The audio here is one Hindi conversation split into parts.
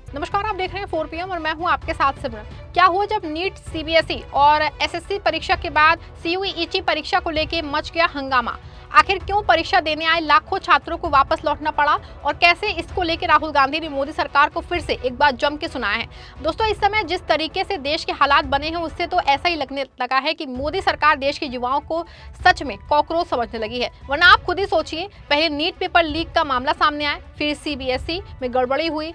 नमस्कार, आप देख रहे हैं 4 PM और मैं हूं आपके साथ सिमरन। क्या हुआ जब नीट, सीबीएसई और एसएससी परीक्षा के बाद सीयूईटी परीक्षा को लेकर मच गया हंगामा। आखिर क्यों परीक्षा देने आए लाखों छात्रों को वापस लौटना पड़ा और कैसे इसको लेकर राहुल गांधी ने मोदी सरकार को फिर से एक बार जम के सुनाया है। दोस्तों, इस समय जिस तरीके से देश के हालात बने हैं उससे तो ऐसा ही लगने लगा है कि मोदी सरकार देश के युवाओं को सच में कॉकरोच समझने लगी है। वरना आप खुद ही सोचिए, पहले नीट पेपर लीक का मामला सामने आया, फिर सीबीएसई में गड़बड़ी हुई,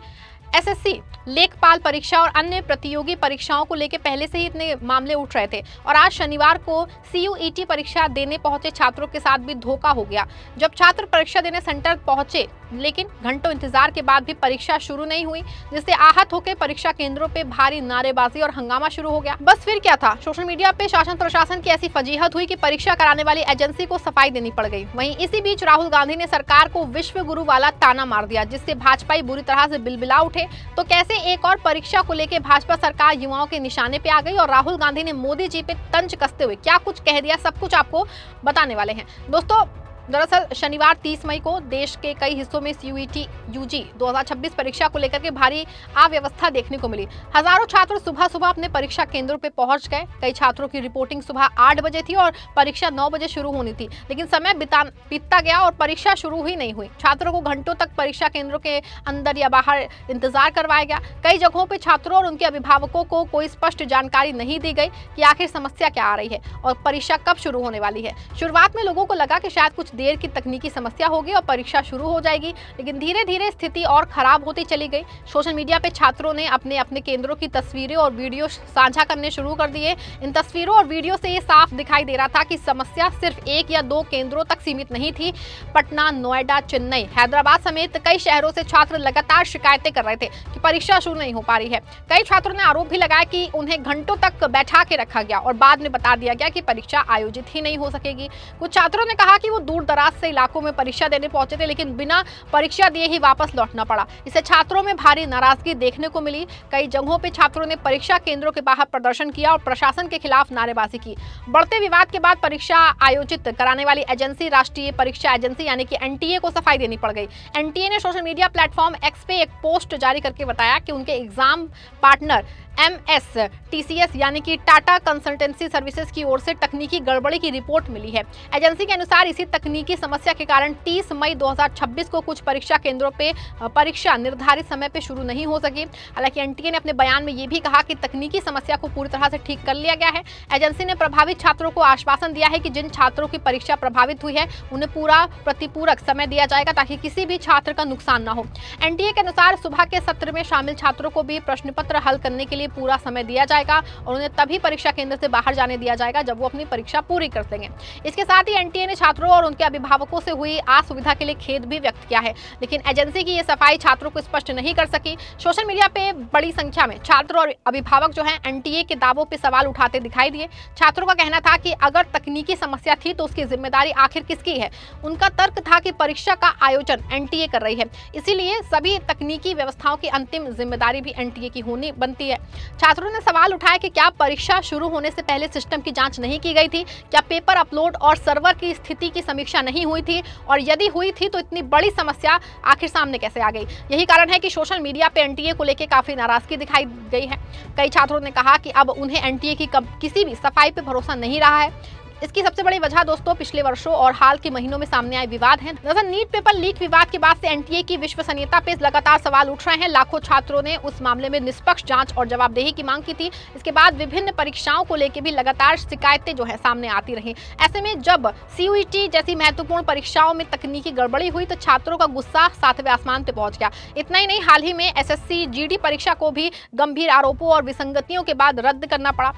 एसएससी, लेखपाल परीक्षा और अन्य प्रतियोगी परीक्षाओं को लेकर पहले से ही इतने मामले उठ रहे थे और आज शनिवार को सीयूईटी परीक्षा देने पहुंचे छात्रों के साथ भी धोखा हो गया। जब छात्र परीक्षा देने सेंटर पहुंचे लेकिन घंटों इंतजार के बाद भी परीक्षा शुरू नहीं हुई, जिससे आहत होकर परीक्षा केंद्रों पे भारी नारेबाजी और हंगामा शुरू हो गया। बस फिर क्या था, सोशल मीडिया पे शासन प्रशासन की ऐसी फजीहत हुई कि परीक्षा कराने वाली एजेंसी को सफाई देनी पड़ गई। वहीं इसी बीच राहुल गांधी ने सरकार को विश्व गुरु वाला ताना मार दिया, जिससे भाजपाई बुरी तरह से बिलबिला उठे। तो कैसे एक और परीक्षा को लेकर भाजपा सरकार युवाओं के निशाने पे आ गई और राहुल गांधी ने मोदी जी पे तंज कसते हुए क्या कुछ कह दिया, सब कुछ आपको बताने वाले हैं। दोस्तों, दरअसल शनिवार 30 मई को देश के कई हिस्सों में सीयूईटी यूजी 2026 परीक्षा को लेकर के भारी अव्यवस्था देखने को मिली। हजारों छात्र सुबह सुबह अपने परीक्षा केंद्रों पे पहुंच गए। कई छात्रों की रिपोर्टिंग सुबह 8 बजे थी और परीक्षा 9 बजे शुरू होनी थी, लेकिन समय बीतता गया और परीक्षा शुरू ही नहीं हुई। छात्रों को घंटों तक परीक्षा केंद्रों के अंदर या बाहर इंतजार करवाया गया। कई जगहों पर छात्रों और उनके अभिभावकों को कोई स्पष्ट जानकारी नहीं दी गई कि आखिर समस्या क्या आ रही है और परीक्षा कब शुरू होने वाली है। शुरुआत में लोगों को लगा कि शायद कुछ देर की तकनीकी समस्या होगी और परीक्षा शुरू हो जाएगी, लेकिन धीरे धीरे स्थिति और खराब होती चली गई। सोशल मीडिया पे छात्रों ने अपने अपने केंद्रों की तस्वीरें और वीडियो साझा करने शुरू कर दिए। इन तस्वीरों और वीडियो से ये साफ दिखाई दे रहा था कि समस्या सिर्फ 1 या 2 केंद्रों तक सीमित नहीं थी। पटना, नोएडा, चेन्नई, हैदराबाद समेत कई शहरों से छात्र लगातार शिकायतें कर रहे थे कि परीक्षा शुरू नहीं हो पा रही है। कई छात्रों ने आरोप भी लगाया कि उन्हें घंटों तक बैठा के रखा गया और बाद में बता दिया गया कि परीक्षा आयोजित ही नहीं हो सकेगी। कुछ छात्रों ने कहा कि वो दूर दराज से इलाकों में परीक्षा देने पहुंचे थे, लेकिन बिना परीक्षा दिए ही वापस लौटना पड़ा। इससे छात्रों में भारी नाराजगी देखने को मिली। कई जगहों पे छात्रों ने परीक्षा केंद्रों के बाहर प्रदर्शन किया और प्रशासन के खिलाफ नारेबाजी की। बढ़ते विवाद के बाद परीक्षा आयोजित कराने वाली एजेंसी, राष्ट्रीय परीक्षा एजेंसी यानी कि एनटीए को सफाई देनी पड़ गई। एनटीए ने सोशल मीडिया प्लेटफॉर्म एक्स पे एक पोस्ट जारी करके बताया कि उनके एग्जाम पार्टनर MSTCS यानी कि टाटा कंसल्टेंसी सर्विसेज की ओर से तकनीकी गड़बड़ी की रिपोर्ट मिली है। एजेंसी के अनुसार इसी तकनीकी समस्या के कारण 30 मई 2026 को कुछ परीक्षा केंद्रों पे परीक्षा निर्धारित समय पे शुरू नहीं हो सकी। हालांकि एनटीए ने अपने बयान में ये भी कहा कि तकनीकी समस्या को पूरी तरह से ठीक कर लिया गया है। एजेंसी ने प्रभावित छात्रों को आश्वासन दिया है कि जिन छात्रों की परीक्षा प्रभावित हुई है उन्हें पूरा प्रतिपूरक समय दिया जाएगा ताकि किसी भी छात्र का नुकसान न हो। एनटीए के अनुसार सुबह के सत्र में शामिल छात्रों को भी प्रश्न पत्र हल करने के लिए पूरा समय दिया जाएगा और उन्हें तभी परीक्षा केंद्र से बाहर जाने दिया जाएगा जब वो अपनी परीक्षा पूरी कर लेंगे। इसके साथ ही एनटीए ने छात्रों और उनके अभिभावकों से हुई असुविधा के लिए खेद भी व्यक्त किया है, लेकिन एजेंसी की ये सफाई छात्रों को स्पष्ट नहीं कर सकी। सोशल मीडिया पे बड़ी संख्या में छात्र और अभिभावक जो है एनटीए के दावों पर सवाल उठाते दिखाई दिए। छात्रों का कहना था कि अगर तकनीकी समस्या थी तो उसकी जिम्मेदारी आखिर किसकी है। उनका तर्क था कि परीक्षा का आयोजन एनटीए कर रही है, इसीलिए सभी तकनीकी व्यवस्थाओं की अंतिम जिम्मेदारी भी एनटीए की होनी बनती है। छात्रों ने सवाल उठाया कि क्या परीक्षा शुरू होने से पहले सिस्टम की जांच नहीं की गई थी, क्या पेपर अपलोड और सर्वर की स्थिति की समीक्षा नहीं हुई थी, और यदि हुई थी तो इतनी बड़ी समस्या आखिर सामने कैसे आ गई। यही कारण है कि सोशल मीडिया पे एनटीए को लेकर काफी नाराजगी दिखाई गई है। कई छात्रों ने कहा कि अब उन्हें एनटीए की किसी भी सफाई पे भरोसा नहीं रहा है। इसकी सबसे बड़ी वजह दोस्तों पिछले वर्षों और हाल के महीनों में सामने आए विवाद हैं। दरअसल नीट पेपर लीक विवाद के बाद से एनटीए की विश्वसनीयता पे लगातार सवाल उठ रहे हैं। लाखों छात्रों ने उस मामले में निष्पक्ष जांच और जवाबदेही की मांग की थी। इसके बाद विभिन्न परीक्षाओं को लेकर भी लगातार शिकायतें जो है सामने आती रही। ऐसे में जब सीयूईटी जैसी महत्वपूर्ण परीक्षाओं में तकनीकी गड़बड़ी हुई तो छात्रों का गुस्सा 7वें आसमान पे पहुंच गया। इतना ही नहीं, हाल ही में एसएससी जीडी परीक्षा को भी गंभीर आरोपों और विसंगतियों के बाद रद्द करना पड़ा।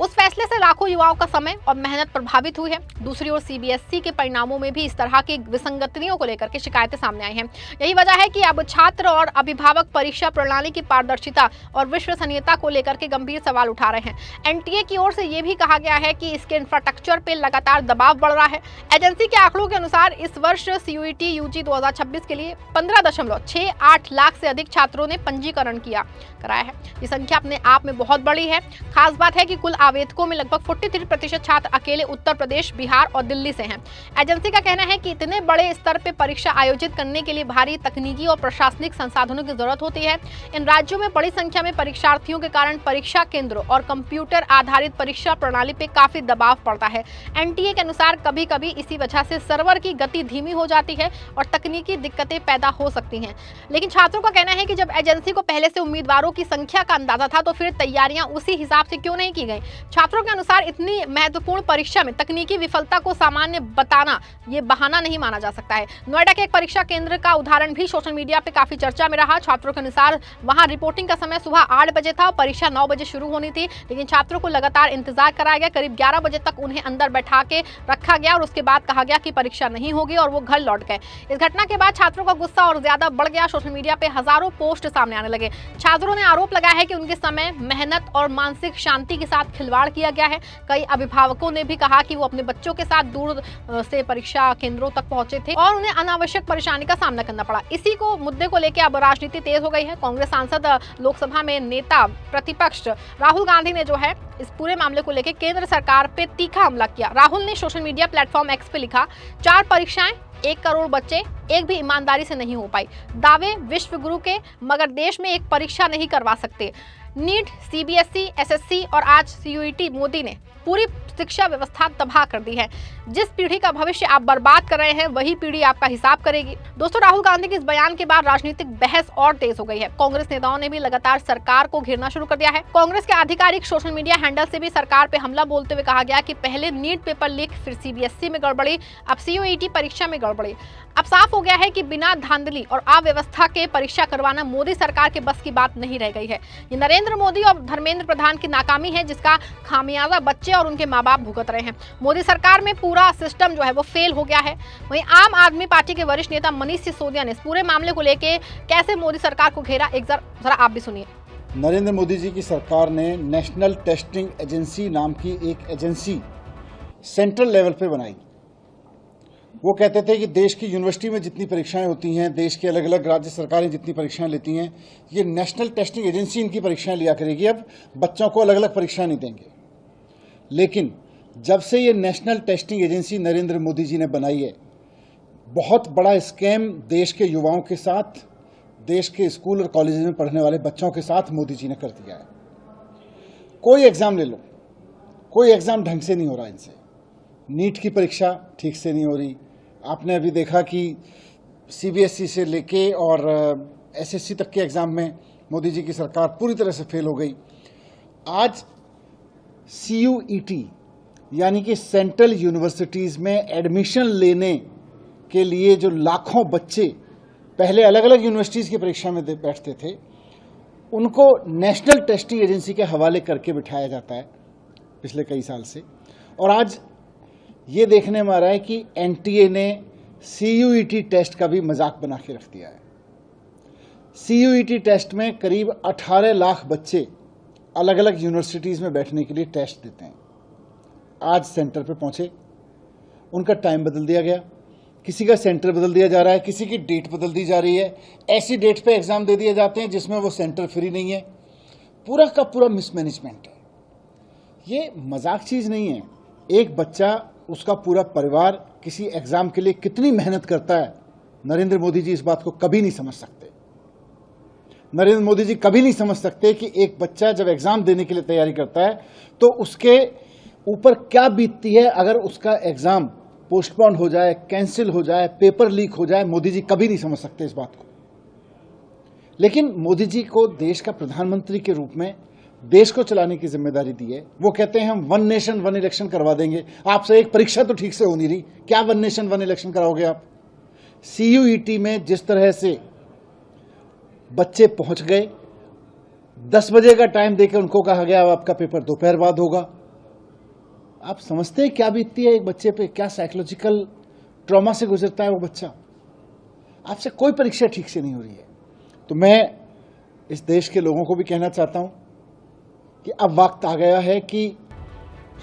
उस फैसले से लाखों युवाओं का समय और मेहनत प्रभावित हुई है। दूसरी ओर सीबीएसई के परिणामों में भी इस तरह की विसंगतियों को लेकर के शिकायतें सामने आई हैं। यही वजह है कि अब छात्र और अभिभावक परीक्षा प्रणाली की पारदर्शिता और विश्वसनीयता को लेकर के गंभीर सवाल उठा रहे हैं। एनटीए की ओर से यह भी कहा गया है कि इसके इंफ्रास्ट्रक्चर पर लगातार दबाव बढ़ रहा है। एजेंसी के आंकड़ों के अनुसार इस वर्ष सीयूईटी यूजी 2026 के लिए 15.68 लाख से अधिक छात्रों ने पंजीकरण कराया है। ये संख्या अपने आप में बहुत बड़ी है। खास बात है कि कुल आवेदकों में लगभग 43% छात्र अकेले उत्तर प्रदेश, बिहार और दिल्ली से हैं। एजेंसी का कहना है कि इतने बड़े स्तर पर परीक्षा आयोजित करने के लिए भारी तकनीकी और प्रशासनिक संसाधनों की जरूरत होती है। इन राज्यों में बड़ी संख्या में परीक्षार्थियों के कारण परीक्षा केंद्रों और कंप्यूटर आधारित परीक्षा प्रणाली पे काफी दबाव पड़ता है। एनटीए के अनुसार कभी कभी इसी वजह से सर्वर की गति धीमी हो जाती है और तकनीकी दिक्कतें पैदा हो सकती हैं। लेकिन छात्रों का कहना है कि जब एजेंसी को पहले से उम्मीदवारों की संख्या का अंदाजा था तो फिर तैयारियां उसी हिसाब से क्यों नहीं की गई। छात्रों के अनुसार इतनी महत्वपूर्ण परीक्षा में तकनीकी विफलता को सामान्य बताना ये बहाना नहीं माना जा सकता है। नोएडा के एक परीक्षा केंद्र का उदाहरण भी सोशल मीडिया पे काफी चर्चा में रहा। छात्रों के अनुसार वहां रिपोर्टिंग का समय सुबह 8 बजे था, परीक्षा 9 बजे शुरू होनी थी, लेकिन छात्रों को लगातार इंतजार कराया गया। करीब 11 बजे तक उन्हें अंदर बैठा के रखा गया और उसके बाद कहा गया कि परीक्षा नहीं होगी और वो घर लौट गए। इस घटना के बाद छात्रों का गुस्सा और ज्यादा बढ़ गया। सोशल मीडिया पे हजारों पोस्ट सामने आने लगे। छात्रों ने आरोप लगाया है कि उनके समय, मेहनत और मानसिक शांति के साथ खिलवाड़ किया गया है। कई अभिभावकों ने भी कहा कि वो अपने बच्चों के साथ दूर से परीक्षा केंद्रों तक पहुंचे थे और उन्हें अनावश्यक परेशानी का सामना करना पड़ा। इसी को मुद्दे को लेकर अब राजनीति तेज हो गई है। कांग्रेस सांसद, लोकसभा में नेता प्रतिपक्ष राहुल गांधी ने जो है इस पूरे मामले को लेकर केंद्र सरकार पे तीखा हमला किया। राहुल ने सोशल मीडिया प्लेटफॉर्म एक्स पे लिखा, 4 परीक्षाएं, 1 करोड़ बच्चे, एक भी ईमानदारी से नहीं हो पाई। दावे विश्व गुरु के, मगर देश में एक परीक्षा नहीं करवा सकते। नीट, सीबीएसई, एसएससी और आज सीयूईटी, मोदी ने पूरी शिक्षा व्यवस्था तबाह कर दी है। जिस पीढ़ी का भविष्य आप बर्बाद कर रहे हैं वही पीढ़ी आपका हिसाब करेगी। दोस्तों, राहुल गांधी की इस बयान के बाद राजनीतिक बहस और तेज हो गई है। कांग्रेस नेताओं ने भी लगातार सरकार को घेरना शुरू कर दिया है। कांग्रेस के आधिकारिक सोशल मीडिया हैंडल से भी सरकार पे हमला बोलते हुए कहा गया कि पहले नीट पेपर लीक, फिर सीबीएसई में गड़बड़ी, अब सीयूईटी परीक्षा में गड़बड़ी। अब साफ हो गया है कि बिना धांधली और अव्यवस्था के परीक्षा करवाना मोदी सरकार के बस की बात नहीं रह गई है। ये नरेंद्र मोदी और धर्मेंद्र प्रधान की नाकामी है, जिसका खामियाजा बच्चे और उनके माँ बाप भुगत रहे हैं। मोदी सरकार में पूरा सिस्टम जो है वो फेल हो गया है। वहीं आम आदमी पार्टी के वरिष्ठ नेता मनीष सिसोदिया ने इस पूरे मामले को लेकर कैसे मोदी सरकार को घेरा, एक जरा आप भी सुनिए। नरेंद्र मोदी जी की सरकार ने नेशनल टेस्टिंग एजेंसी नाम की एक एजेंसी सेंट्रल लेवल पे बनाई। वो कहते थे कि देश की यूनिवर्सिटी में जितनी परीक्षाएं होती हैं, देश के अलग अलग राज्य सरकारें जितनी परीक्षाएं लेती हैं, ये नेशनल टेस्टिंग एजेंसी इनकी परीक्षाएं लिया करेगी। अब बच्चों को अलग अलग परीक्षाएं नहीं देंगे। लेकिन जब से ये national testing agency Narendra Modi ji ने बनाई है, बहुत बड़ा स्कैम देश के युवाओं के साथ, देश के स्कूल और कॉलेज में पढ़ने वाले बच्चों के साथ मोदी जी ने कर दिया है। कोई एग्जाम ले लो, कोई एग्जाम ढंग से नहीं हो रहा इनसे। नीट की परीक्षा ठीक से नहीं हो रही। आपने अभी देखा कि सीबीएसई से लेके और एसएससी तक के एग्जाम में मोदी जी की सरकार पूरी तरह से फेल हो गई। आज सीयूईटी यानी कि सेंट्रल यूनिवर्सिटीज में एडमिशन लेने के लिए जो लाखों बच्चे पहले अलग अलग यूनिवर्सिटीज की परीक्षा में बैठते थे, उनको नेशनल टेस्टिंग एजेंसी के हवाले करके बिठाया जाता है पिछले कई साल से। और आज ये देखने में आ रहा है कि एनटीए ने सीयूईटी टेस्ट का भी मजाक बना के रख दिया है। सीयूईटी टेस्ट में करीब 18 लाख बच्चे अलग अलग यूनिवर्सिटीज में बैठने के लिए टेस्ट देते हैं। आज सेंटर पे पहुंचे, उनका टाइम बदल दिया गया, किसी का सेंटर बदल दिया जा रहा है, किसी की डेट बदल दी जा रही है। ऐसी डेट पे एग्जाम दे दिए जाते हैं जिसमें वो सेंटर फ्री नहीं है। पूरा का पूरा मिसमैनेजमेंट है। ये मजाक चीज नहीं है। एक बच्चा, उसका पूरा परिवार किसी एग्जाम के लिए कितनी मेहनत करता है, नरेंद्र मोदी जी इस बात को कभी नहीं समझ सकते। नरेंद्र मोदी जी कभी नहीं समझ सकते कि एक बच्चा जब एग्जाम देने के लिए तैयारी करता है तो उसके ऊपर क्या बीतती है अगर उसका एग्जाम पोस्टपोन हो जाए, कैंसिल हो जाए, पेपर लीक हो जाए। मोदी जी कभी नहीं समझ सकते इस बात को। लेकिन मोदी जी को देश का प्रधानमंत्री के रूप में देश को चलाने की जिम्मेदारी दी है। वो कहते हैं हम 1 नेशन 1 इलेक्शन करवा देंगे। आपसे एक परीक्षा तो ठीक से हो नहीं रही, क्या 1 नेशन 1 इलेक्शन कराओगे आप? सीयूईटी में जिस तरह से बच्चे पहुंच गए, 10 बजे का टाइम देकर उनको कहा गया आपका पेपर दोपहर बाद होगा। आप समझते हैं क्या बीतती है एक बच्चे पे, क्या साइकोलॉजिकल ट्रॉमा से गुजरता है वो बच्चा। आपसे कोई परीक्षा ठीक से नहीं हो रही है। तो मैं इस देश के लोगों को भी कहना चाहता हूं कि अब वक्त आ गया है कि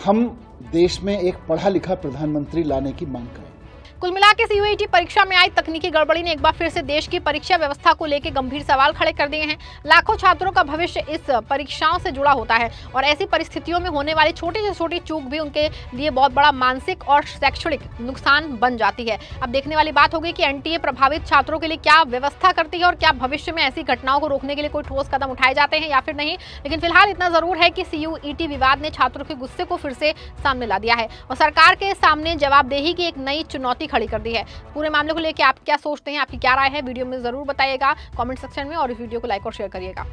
हम देश में एक पढ़ा लिखा प्रधानमंत्री लाने की मांग करें। कुल मिला के सीयूईटी परीक्षा में आई तकनीकी गड़बड़ी ने एक बार फिर से देश की परीक्षा व्यवस्था को लेकर गंभीर सवाल खड़े कर दिए हैं। लाखों छात्रों का भविष्य इस परीक्षाओं से जुड़ा होता है और ऐसी परिस्थितियों में होने वाली छोटी से छोटी चूक भी उनके लिए बहुत बड़ा मानसिक और शैक्षणिक नुकसान बन जाती है। अब देखने वाली बात होगी कि एनटीए प्रभावित छात्रों के लिए क्या व्यवस्था करती है और क्या भविष्य में ऐसी घटनाओं को रोकने के लिए कोई ठोस कदम उठाए जाते हैं या फिर नहीं। लेकिन फिलहाल इतना जरूर है कि सीयूईटी विवाद ने छात्रों के गुस्से को फिर से सामने ला दिया है और सरकार के सामने जवाबदेही की एक नई चुनौती खड़ी कर दी है। पूरे मामले को लेकर आप क्या सोचते हैं, आपकी क्या राय है, वीडियो में जरूर बताइएगा कमेंट सेक्शन में और इस वीडियो को लाइक और शेयर करिएगा।